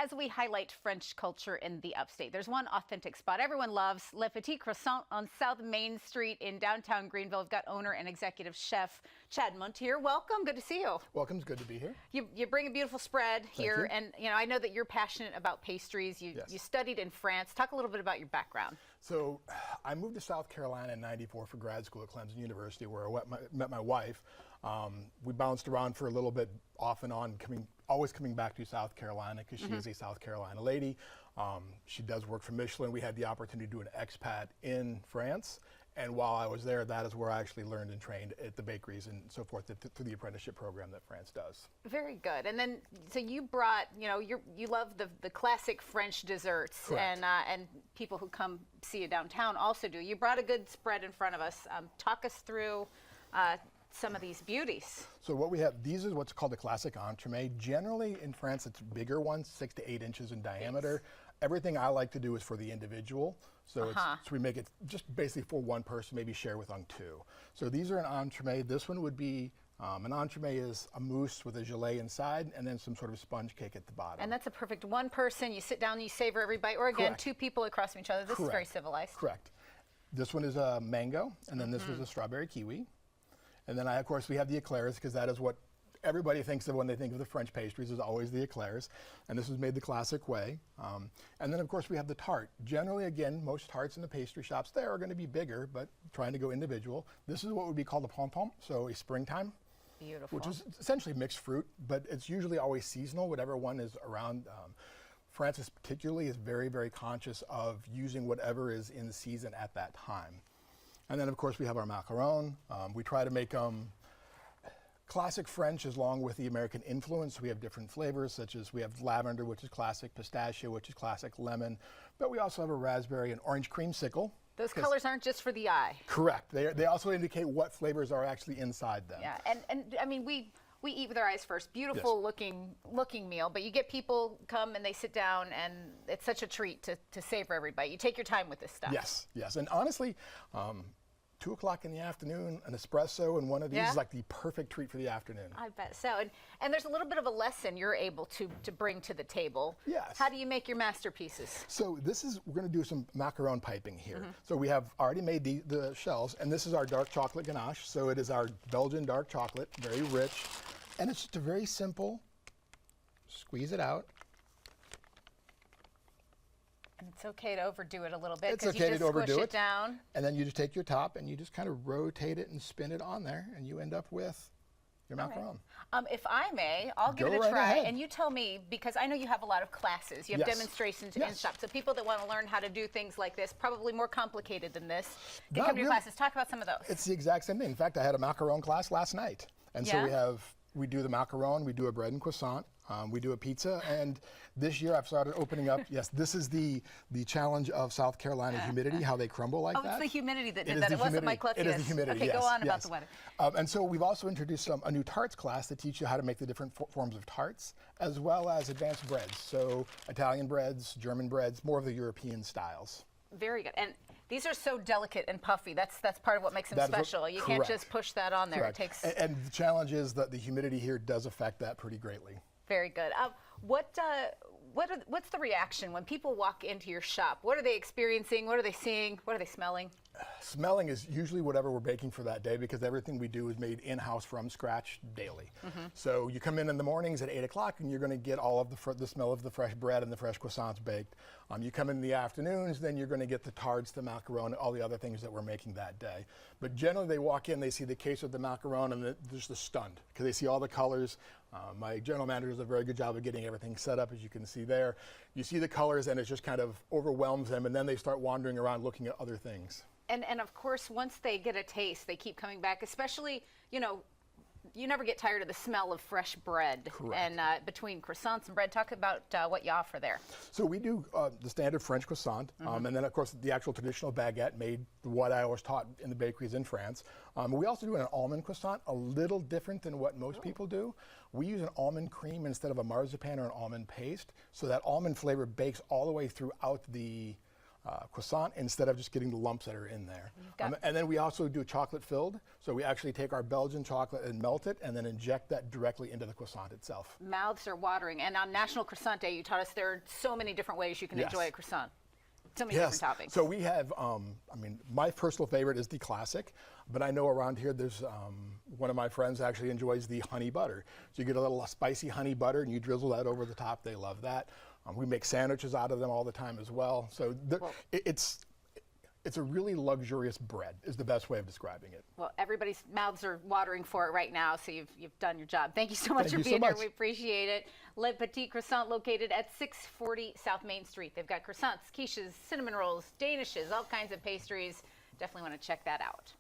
As we highlight French culture in the upstate, there's one authentic spot everyone loves, Le Petit Croissant on South Main Street in downtown Greenville. We've got owner and executive chef Chad Mundt here. Welcome. Good to see you. Welcome. It's good to be here. You bring a beautiful spread here, Thank you. and I know that you're passionate about pastries. You studied in France. Talk a little bit about your background. So I moved to South Carolina in '94 for grad school at Clemson University, where I met my wife. We bounced around for a little bit, off and on, always coming back to South Carolina because she is a South Carolina lady. She does work for Michelin. We had the opportunity to do an expat in France. And while I was there, that is where I actually learned and trained at the bakeries and so forth through the apprenticeship program that France does. Very good. And then, so you brought, you love the classic French desserts. Correct. And people who come see you downtown also do. You brought a good spread in front of us. Talk us through some of these beauties. So what we have, these is what's called the classic entremet. Generally in France, it's bigger ones, 6 to 8 inches in diameter. Yes. Everything I like to do is for the individual. So, so we make it just basically for one person, maybe share with on two. So these are an entremet. This one would be, an entremet is a mousse with a gelée inside and then some sort of sponge cake at the bottom. And that's a perfect one person. You sit down, you savor every bite. Or again, Correct. Two people across from each other. This is very civilized. Correct. This one is a mango, and then this was a strawberry kiwi. And then, of course, we have the eclairs, because that is what everybody thinks of when they think of the French pastries, is always the eclairs. And this was made the classic way. And then, of course, we have the tart. Generally, again, most tarts in the pastry shops there are going to be bigger, but trying to go individual. This is what would be called a printemps, so a springtime. Beautiful. Which is essentially mixed fruit, but it's usually always seasonal, whatever one is around. France particularly is very, very conscious of using whatever is in season at that time. And then, of course, we have our macaron. We try to make them classic French along with the American influence. We have different flavors, such as we have lavender, which is classic, pistachio, which is classic, lemon. But we also have a raspberry and orange creamsicle. Those colors aren't just for the eye. Correct. They also indicate what flavors are actually inside them. Yeah, and I mean, we eat with our eyes first. Beautiful looking meal, but you get people come and they sit down, and it's such a treat to savor every bite. You take your time with this stuff. Yes, yes, and honestly, 2 o'clock in the afternoon, an espresso and one of these is like the perfect treat for the afternoon. I bet so. And there's a little bit of a lesson you're able to bring to the table. Yes. How do you make your masterpieces? So we're going to do some macaron piping here. So we have already made the shells, and this is our dark chocolate ganache. So it is our Belgian dark chocolate, very rich. And it's just a very simple, squeeze it out. And it's okay to overdo it a little bit, It's because okay you to just overdo squish it it down. And then you just take your top and you just kind of rotate it and spin it on there, and you end up with your macaron. Right. If I may, I'll give it a try. And you tell me, because I know you have a lot of classes. You have demonstrations in shop. So people that want to learn how to do things like this, probably more complicated than this, can come to your classes. Talk about some of those. It's the exact same thing. In fact, I had a macaron class last night. And so we do the macaron, we do a bread and croissant, we do a pizza, and this year I've started opening up. Yes, this is the challenge of South Carolina humidity, how they crumble like that. Oh, it's the humidity that did that. It wasn't my clutches. It is the humidity, Okay, go on about the weather. And so we've also introduced a new tarts class to teach you how to make the different forms of tarts, as well as advanced breads. So Italian breads, German breads, more of the European styles. Very good. And these are so delicate and puffy. That's part of what makes them special. You can't just push that on there. Correct. It takes. And the challenge is that the humidity here does affect that pretty greatly. Very good. What's the reaction when people walk into your shop? What are they experiencing? What are they seeing? What are they smelling? Smelling is usually whatever we're baking for that day, because everything we do is made in-house from scratch daily. So you come in the mornings at 8 o'clock and you're going to get all of the smell of the fresh bread and the fresh croissants baked. You come in the afternoons, then you're going to get the tarts, the macaron, all the other things that we're making that day. But generally they walk in, they see the case of the macaron, and they're just stunned because they see all the colors. My general manager does a very good job of getting everything set up, as you can see there. You see the colors and it just kind of overwhelms them, and then they start wandering around looking at other things. And of course, once they get a taste, they keep coming back, especially, you never get tired of the smell of fresh bread. Correct. And between croissants and bread, talk about what you offer there. So we do the standard French croissant, and then of course the actual traditional baguette made what I was taught in the bakeries in France. We also do an almond croissant, a little different than what most people do. We use an almond cream instead of a marzipan or an almond paste, so that almond flavor bakes all the way throughout the croissant instead of just getting the lumps that are in there. And then we also do chocolate filled. So we actually take our Belgian chocolate and melt it and then inject that directly into the croissant itself. Mouths are watering. And on National Croissant Day, you taught us there are so many different ways you can enjoy a croissant. So many different toppings. So we have, I mean, my personal favorite is the classic, but I know around here there's one of my friends actually enjoys the honey butter. So you get a little spicy honey butter and you drizzle that over the top. They love that. We make sandwiches out of them all the time as well. So it's a really luxurious bread is the best way of describing it. Well, everybody's mouths are watering for it right now, so you've done your job. Thank you so much for being here. We appreciate it. Le Petit Croissant, located at 640 South Main Street. They've got croissants, quiches, cinnamon rolls, danishes, all kinds of pastries. Definitely want to check that out.